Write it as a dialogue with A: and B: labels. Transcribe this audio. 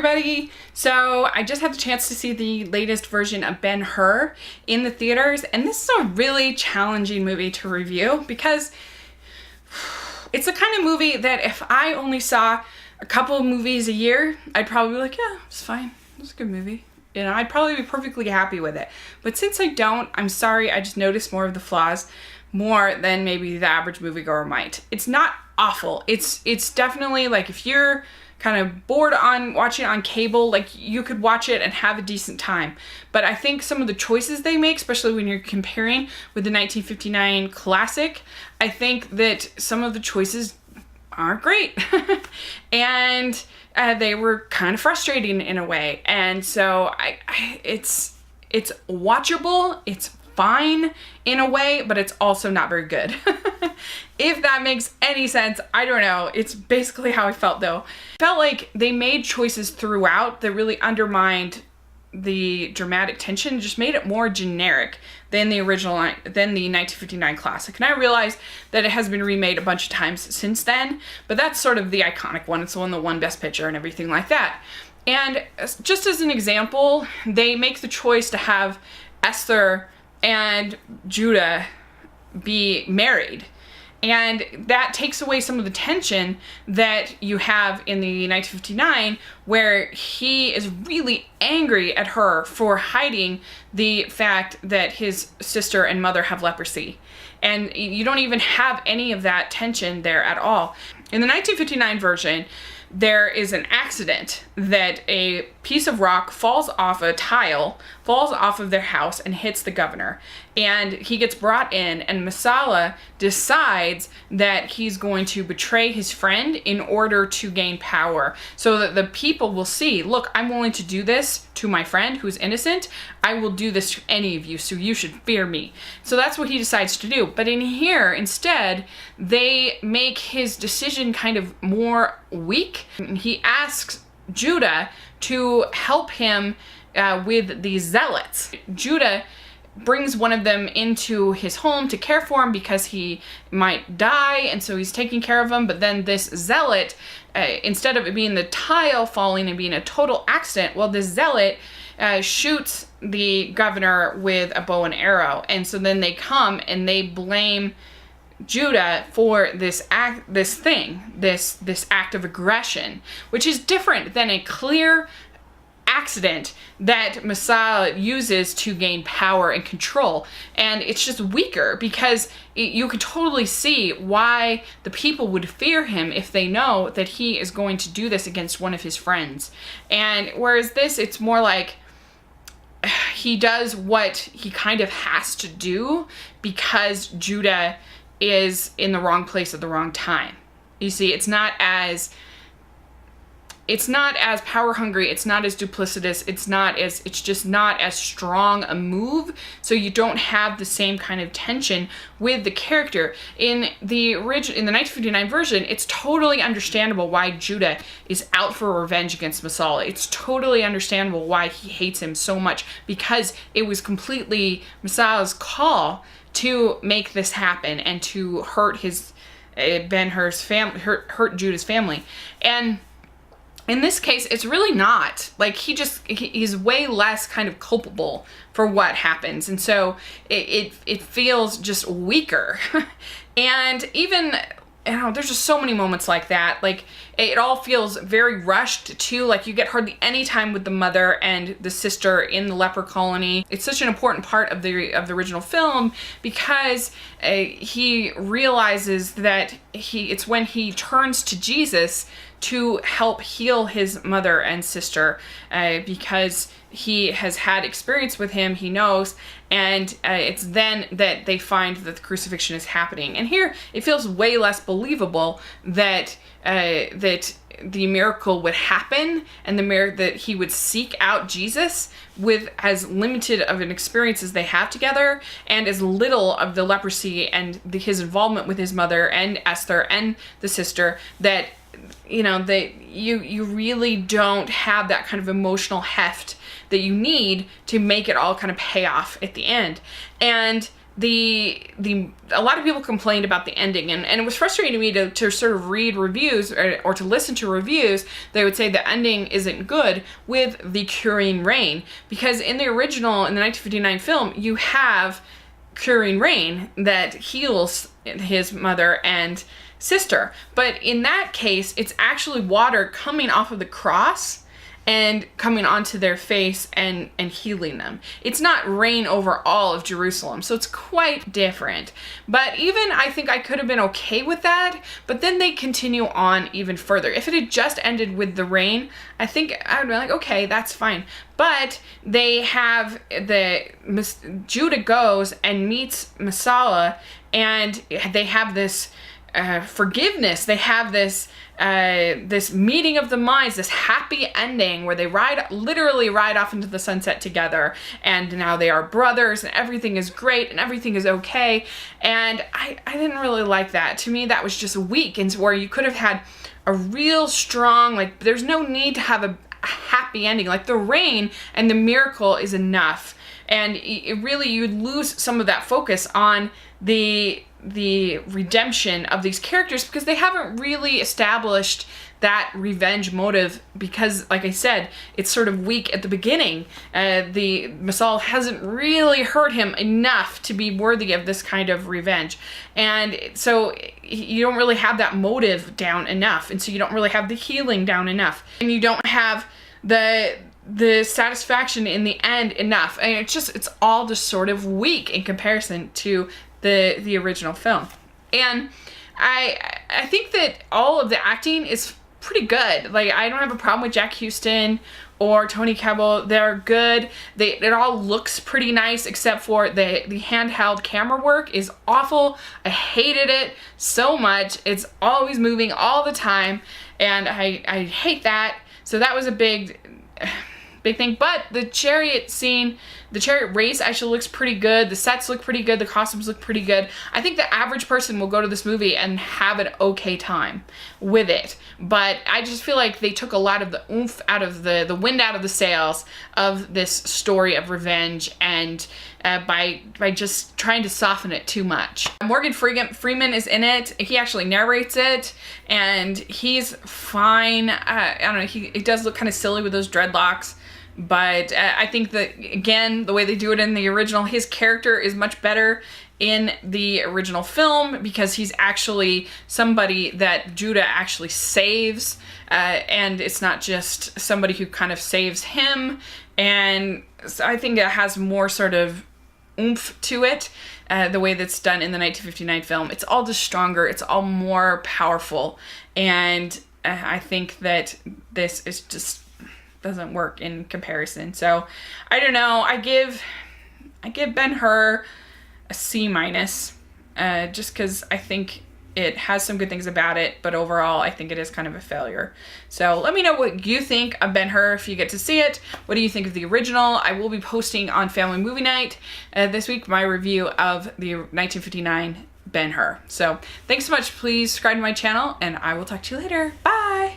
A: everybody! So I just had the chance to see the latest version of Ben-Hur in the theaters, and this is a really challenging movie to review because it's the kind of movie that if I only saw a couple of movies a year, I'd probably be like, yeah, it's fine. It's a good movie. You know, I'd probably be perfectly happy with it. But since I don't, I'm sorry, I just noticed more of the flaws, more than maybe the average moviegoer might. It's not awful. It's definitely like if you're kind of bored on watching it on cable, like you could watch it and have a decent time. But I think some of the choices they make, especially when you're comparing with the 1959 classic, I think that some of the choices aren't great. And they were kind of frustrating in a way. And so it's watchable, it's fine in a way, but it's also not very good. If that makes any sense, I don't know. It's basically how I felt though. I felt like they made choices throughout that really undermined the dramatic tension, just made it more generic than the original, than the 1959 classic. And I realize that it has been remade a bunch of times since then, but that's sort of the iconic one. It's the one that won Best Picture and everything like that. And just as an example, they make the choice to have Esther and Judah be married. And that takes away some of the tension that you have in the 1959, where he is really angry at her for hiding the fact that his sister and mother have leprosy. And you don't even have any of that tension there at all. In the 1959 version, there is an accident that a piece of rock falls off a tile, falls off of their house and hits the governor. And he gets brought in, and Messala decides that he's going to betray his friend in order to gain power, so that the people will see, look, I'm willing to do this to my friend who's innocent. I will do this to any of you, so you should fear me. So that's what he decides to do. But in here, instead, they make his decision kind of more weak. He asks Judah to help him with these zealots. Judah brings one of them into his home to care for him because he might die, and so he's taking care of him. But then this zealot, instead of it being the tile falling and being a total accident, well, this zealot shoots the governor with a bow and arrow. And so then they come and they blame Judah for this act of aggression, which is different than a clear accident that Messala uses to gain power and control. And it's just weaker because you could totally see why the people would fear him if they know that he is going to do this against one of his friends. And whereas this, it's more like he does what he kind of has to do because Judah is in the wrong place at the wrong time. You see, it's not as power hungry, it's not as duplicitous, it's just not as strong a move, so you don't have the same kind of tension with the character. In the 1959 version, it's totally understandable why Judah is out for revenge against Messala. It's totally understandable why he hates him so much, because it was completely Messala's call to make this happen and to hurt his Ben-Hur's family, hurt Judah's family. And in this case, it's really not. Like, he's way less kind of culpable for what happens. And so it feels just weaker. And even, you know, there's just so many moments like that. Like, it all feels very rushed too. Like, you get hardly any time with the mother and the sister in the leper colony. It's such an important part of the original film because he realizes that it's when he turns to Jesus to help heal his mother and sister, because he has had experience with him, he knows, and it's then that they find that the crucifixion is happening. And here, it feels way less believable that the miracle would happen, and that he would seek out Jesus with as limited of an experience as they have together, and as little of the leprosy and his involvement with his mother and Esther and the sister, that you know, that you really don't have that kind of emotional heft that you need to make it all kind of pay off at the end. And a lot of people complained about the ending, and it was frustrating to me to sort of read reviews or to listen to reviews. They would say the ending isn't good with the curing rain, because in the original, in the 1959 film, you have curing rain that heals his mother and sister. But in that case, it's actually water coming off of the cross and coming onto their face and healing them. It's not rain over all of Jerusalem, so it's quite different. But even I think I could have been okay with that, but then they continue on even further. If it had just ended with the rain, I think I would be like, okay, that's fine. But they have Judah goes and meets Messala, and they have this forgiveness. They have this meeting of the minds, this happy ending where they literally ride off into the sunset together, and now they are brothers, and everything is great, and everything is okay. And I didn't really like that. To me, that was just weak, and where you could have had a real strong, like, there's no need to have a happy ending. Like, the rain and the miracle is enough. And it really, you'd lose some of that focus on the redemption of these characters, because they haven't really established that revenge motive, because, like I said, it's sort of weak at the beginning. The Messala hasn't really hurt him enough to be worthy of this kind of revenge, and so you don't really have that motive down enough, and so you don't really have the healing down enough, and you don't have the satisfaction in the end enough. And it's all just sort of weak in comparison to the original film. And I think that all of the acting is pretty good. Like, I don't have a problem with Jack Huston or Tony Kebbell. They're good. It all looks pretty nice, except for the handheld camera work is awful. I hated it so much. It's always moving all the time, and I hate that. So that was a big thing. But the chariot scene, the chariot race actually looks pretty good. The sets look pretty good. The costumes look pretty good. I think the average person will go to this movie and have an okay time with it. But I just feel like they took a lot of the oomph out of the wind out of the sails of this story of revenge, and by just trying to soften it too much. Morgan Freeman is in it. He actually narrates it, and he's fine. I don't know, he does look kind of silly with those dreadlocks, but I think that, again, the way they do it in the original, his character is much better in the original film, because he's actually somebody that Judah actually saves, and it's not just somebody who kind of saves him. And so I think it has more sort of oomph to it, the way that's done in the 1959 film. It's all just stronger. It's all more powerful. And I think that this is just doesn't work in comparison. So I don't know. I give Ben-Hur a C-, just because I think it has some good things about it, but overall I think it is kind of a failure. So let me know what you think of Ben-Hur if you get to see it. What do you think of the original? I will be posting on Family Movie Night this week my review of the 1959 Ben-Hur. So thanks so much. Please subscribe to my channel, and I will talk to you later. Bye!